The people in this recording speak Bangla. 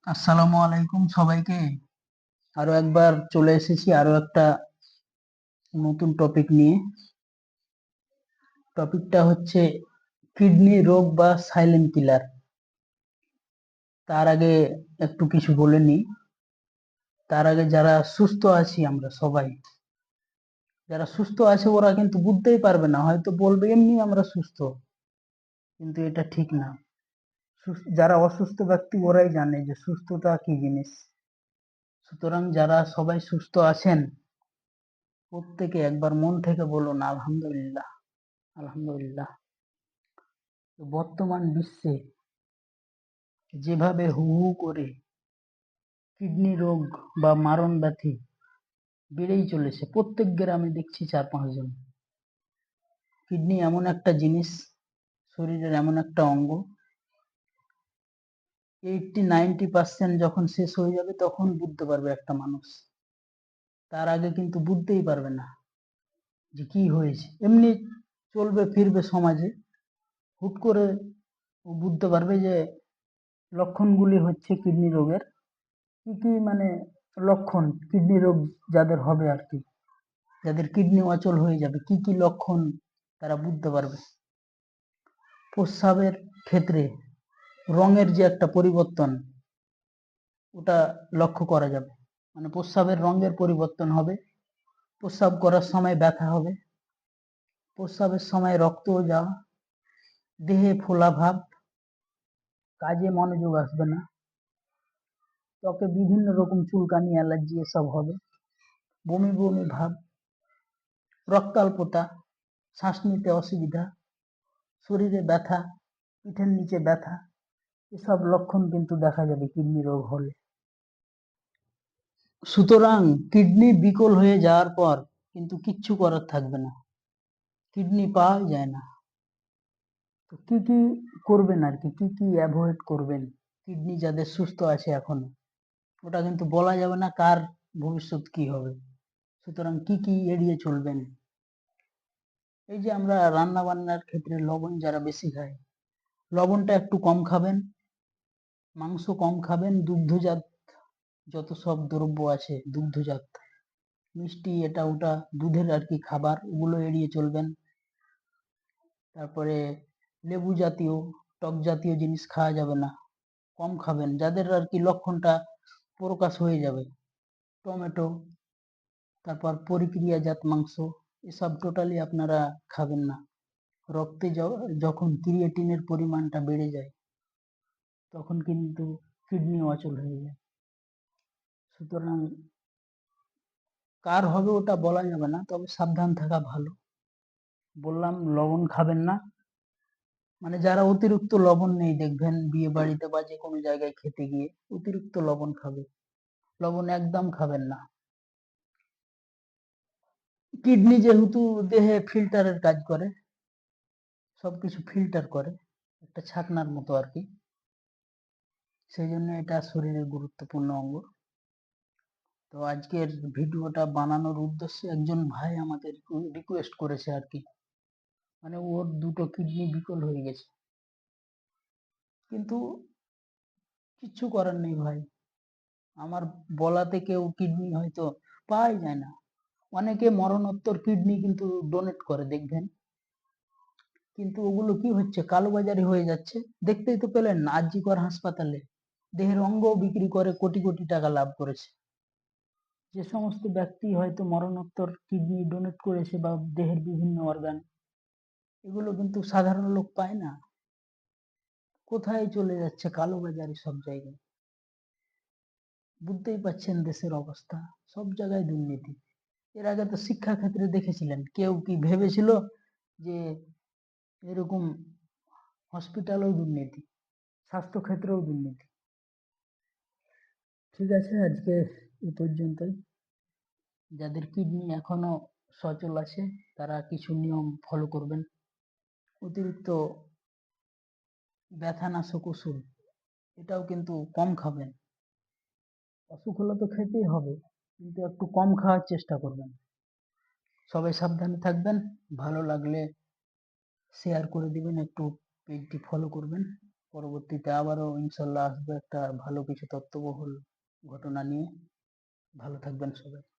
আসসালামু আলাইকুম সবাইকে। আরো একবার চলে এসেছি আরো একটা নতুন টপিক নিয়ে। টপিকটা হচ্ছে কিডনি রোগ বা সাইলেন্ট কিলার। তার আগে একটু কিছু বলে নিই। তার আগে যারা সুস্থ আছি আমরা সবাই, যারা সুস্থ আছে ওরা কিন্তু বুঝতেই পারবে না, হয়তো বলবে এমনি আমরা সুস্থ, কিন্তু এটা ঠিক না। যারা অসুস্থ ব্যক্তি ওরাই জানে যে সুস্থতা কি জিনিস। সুতরাং যারা সবাই সুস্থ আছেন প্রত্যেকে একবার মন থেকে বলুন আলহামদুলিল্লাহ, আলহামদুলিল্লাহ। বর্তমান বিশ্বে যেভাবে হু হু করে কিডনি রোগ বা মারণ ব্যাধি বেড়েই চলেছে, প্রত্যেক গ্রামে দেখছি 4-5 জন। কিডনি এমন একটা জিনিস, শরীরের এমন একটা অঙ্গ, 80-90% যখন শেষ হয়ে যাবে তখন বুঝতে পারবে একটা মানুষ। তার আগে কিন্তু বুঝতেই পারবে না যে কি হয়েছে। এমনি চলবে ফিরবে সমাজে, হুট করে ও বুঝতে পারবে যে লক্ষণগুলি হচ্ছে কিডনি রোগের। কি কি মানে লক্ষণ কিডনি রোগ যাদের হবে আর কি, যাদের কিডনি অচল হয়ে যাবে, কি কি লক্ষণ তারা বুঝতে পারবে। প্রস্রাবের ক্ষেত্রে রঙের যে একটা পরিবর্তন, ওটা লক্ষ্য করা যাবে। মানে প্রস্রাবের রঙের পরিবর্তন হবে, প্রস্রাব করার সময় ব্যথা হবে, প্রস্রাবের সময় রক্ত যাওয়া, দেহে ফোলা ভাব, কাজে মনোযোগ আসবে না, ত্বকে বিভিন্ন রকম চুলকানি, অ্যালার্জি এসব হবে, বমি বমি ভাব, রক্তাল্পতা, শ্বাস নিতে অসুবিধা, শরীরে ব্যথা, পিঠের নিচে ব্যথা, এসব লক্ষণ কিন্তু দেখা যাবে কিডনি রোগ হলে। সুতরাং কিডনি বিকল হয়ে যাওয়ার পর কিন্তু কিচ্ছু করার থাকবে না, কিডনি পাওয়া যায় না। তো কি কি করবেন আর কি, কি কি অ্যাভয়েড করবেন কিডনি যাদের সুস্থ আছে এখনো, ওটা কিন্তু বলা যাবে না কার ভবিষ্যৎ কি হবে। সুতরাং কি কি এড়িয়ে চলবেন। এই যে আমরা রান্না বান্নার ক্ষেত্রে লবণ যারা বেশি খায়, লবণটা একটু কম খাবেন, মাংস কম খাবেন, দুগ্ধজাত যত সব দ্রব্য আছে দুগ্ধজাত, মিষ্টি এটা ওটা দুধের আর কি খাবার, ওগুলো এড়িয়ে চলবেন। তারপরে লেবু জাতীয় টক জাতীয় জিনিস খাওয়া যাবে না, কম খাবেন। যাদের আর কি লক্ষণটা প্রকাশ হয়ে যাবে, টমেটো, তারপর পরিক্রিয়াজাত মাংস, এসব টোটালি আপনারা খাবেন না। রক্তে যখন ক্রিয়েটিনের পরিমাণটা বেড়ে যায় তখন কিন্তু কিডনি অচল হয়ে যায়। সুতরাং কার হবে ওটা বলা যাবে না, তবে সাবধান থাকা ভালো। বললাম লবণ খাবেন না, মানে যারা অতিরিক্ত লবণ নেই, দেখবেন বিয়ে বাড়িতে বা যে কোনো জায়গায় খেতে গিয়ে অতিরিক্ত লবণ খাবে, লবণ একদম খাবেন না। কিডনি যেহেতু দেহে ফিল্টারের কাজ করে, সবকিছু ফিল্টার করে, একটা ছাকনার মতো আর কি, সেই জন্য এটা শরীরের গুরুত্বপূর্ণ অঙ্গ। তো আজকের ভিডিওটা বানানোর উদ্দেশ্যে একজন ভাই আমাকে রিকোয়েস্ট করেছে আর কি, মানে ওর দুটো কিডনি বিকল হয়ে গেছে, কিন্তু কিচ্ছু করার নেই ভাই। আমার বলাতে কেউ কিডনি হয়তো পাওয়াই যায় না। অনেকে মরণোত্তর কিডনি কিন্তু ডোনেট করে দেখবেন, কিন্তু ওগুলো কি হচ্ছে, কালোবাজারি হয়ে যাচ্ছে। দেখতেই তো পেলেন না আর জি কর হাসপাতালে দেহের অঙ্গ বিক্রি করে কোটি কোটি টাকা লাভ করেছে। যে সমস্ত ব্যক্তি হয়তো মরণোত্তর কিডনি ডোনেট করেছে বা দেহের বিভিন্ন অর্গান, এগুলো কিন্তু সাধারণ লোক পায় না। কোথায় চলে যাচ্ছে কালোবাজারি সব জায়গায়। বুঝতেই পাচ্ছেন দেশের অবস্থা, সব জায়গায় দুর্নীতি। এর আগে তো শিক্ষা ক্ষেত্রে দেখেছিলেন, কেউ কি ভেবেছিল যে এরকম হসপিটালেও দুর্নীতি, স্বাস্থ্য ক্ষেত্রেও দুর্নীতি। ঠিক আছে, আজকে এই পর্যন্তই। যাদের কিডনি এখনো সচল আছে তারা কিছু নিয়ম ফলো করবেন। অতিরিক্ত ব্যথানাশক ওষুধ এটাও কিন্তু কম খাবেন। অসুখ হলে তো খেতেই হবে, কিন্তু একটু কম খাওয়ার চেষ্টা করবেন। সবাই সাবধানে থাকবেন। ভালো লাগলে শেয়ার করে দিবেন, একটু পেজটি ফলো করবেন। পরবর্তীতে আবারও ইনশাল্লাহ আসবো একটা ভালো কিছু তথ্যবহুল ঘটনা নিয়ে। ভালো থাকবেন সবাই।